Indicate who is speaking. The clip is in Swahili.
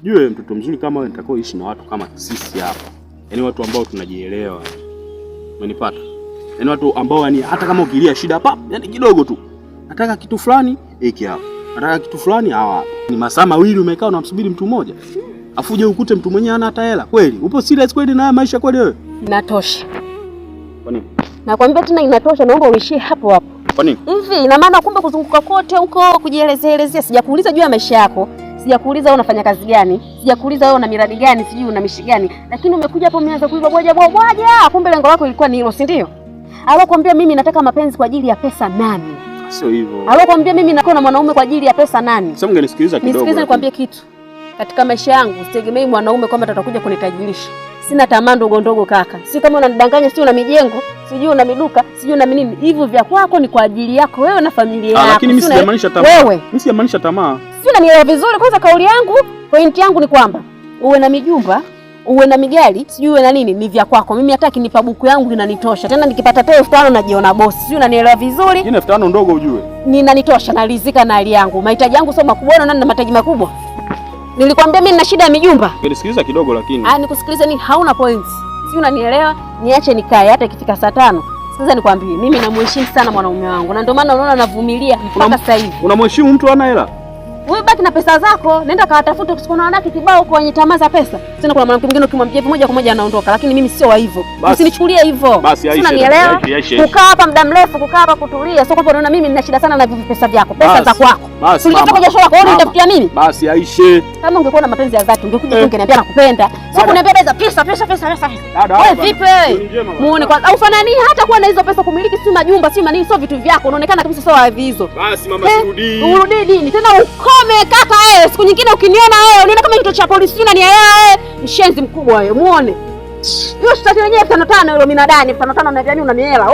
Speaker 1: Jue mtoto mzuri kama wewe nitakao ishi na watu kama sisi hapa. Yaani watu ambao tunajielewa. Unanipata? Yaani watu ambao yani hata kama ukilia shida hapa, yani kidogo tu. Nataka kitu fulani, hiki hapa. Nataka kitu fulani hawa. Ni masaa mawili umekaa unamsubiri mtu mmoja. Afu uje ukute mtu mwenyewe hana hata hela. Kweli? Upo serious kweli na maisha kweli wewe?
Speaker 2: Inatosha.
Speaker 1: Kwa nini?
Speaker 2: Nakwambia tena inatosha, naomba uishie hapo hapo.
Speaker 1: Kwa nini?
Speaker 2: Hivi ina maana kumbe kuzunguka kote huko kujielezea, sijakuuliza juu ya maisha yako. Sijakuuliza wewe unafanya kazi gani? Sijakuuliza wewe una miradi gani, sijui una mishi gani. Lakini umekuja hapo umeanza kuiba bwaja. Kumbe lengo lako ilikuwa ni hilo, si ndio? Alokuambia mimi nataka mapenzi kwa ajili ya pesa nani?
Speaker 1: Sio hivyo.
Speaker 2: Alokuambia mimi nakuwa na mwanaume kwa ajili ya pesa nani?
Speaker 1: Sasa ungenisikiliza kidogo.
Speaker 2: Nisikilize nikwambie kitu. Katika maisha yangu sitegemei mwanaume kwamba atakuja kunitajirisha. Sina tamaa ndogo ndogo kaka. Si kama unanidanganya, si una mijengo, sijui una miduka, sijui una nini. Hivyo vya kwako ni kwa ajili yako wewe na familia yako.
Speaker 1: Lakini mimi sijamaanisha tamaa.
Speaker 2: Wewe.
Speaker 1: Mimi sijamaanisha tamaa.
Speaker 2: Si unanielewa vizuri? Kwanza kauli yangu, point yangu ni kwamba uwe na mijumba, uwe na migari, sijui uwe na nini, ni vya kwako. Mimi hata kinipa buku yangu inanitosha. Tena nikipata 5,000 najiona boss. Sijui unanielewa vizuri?
Speaker 1: 5,000 ndogo ujue.
Speaker 2: Ninanitosha, nalizika na hali yangu. Mahitaji yangu sio makubwa, na nani na mahitaji makubwa? Nilikwambia mimi nina shida ya mijumba.
Speaker 1: Nisikiliza kidogo lakini.
Speaker 2: Nikusikilize nini? Hauna points. Si unanielewa? Niache nikae hata ikifika saa 5. Sasa nikwambie, mimi namheshimu sana mwanaume wangu. Na ndio maana unaona navumilia mpaka sasa hivi.
Speaker 1: Unamheshimu mtu ana hela?
Speaker 2: Wewe baki na pesa zako, nenda kawatafute kusikuna wanawake kibao kwa wenye tamaa za pesa. Tena kuna mwanamke mwingine ukimwambia hivi moja kwa moja anaondoka, lakini mimi sio wa hivyo. Usinichukulie hivyo. Unanielewa? Kukaa hapa muda mrefu, kukaa hapa kutulia, sio kwamba unaona mimi nina shida sana na pesa vyako. Pesa za kwako. Ulitoka jasho lako, wewe unitafutia mimi?
Speaker 1: Basi Aisha.
Speaker 2: Kama ungekuwa na mapenzi ya dhati, ungekuja tu ungeniambia nakupenda. Sio kuniambia pesa. Wewe vipi wewe? Muone kwa au fanani hata kuwa na hizo pesa kumiliki si majumba, si manini, sio vitu vyako. Unaonekana kabisa sio wa hizo.
Speaker 1: Basi mama sirudi.
Speaker 2: Urudi dini. Tena ukome kaka wewe. Siku nyingine ukiniona wewe, uniona kama kituo cha polisi unanielewa wewe. Mshenzi mkubwa wewe, muone. Hiyo shtaki lenyewe 5,500 hilo minadani, 5,500 unanielewa.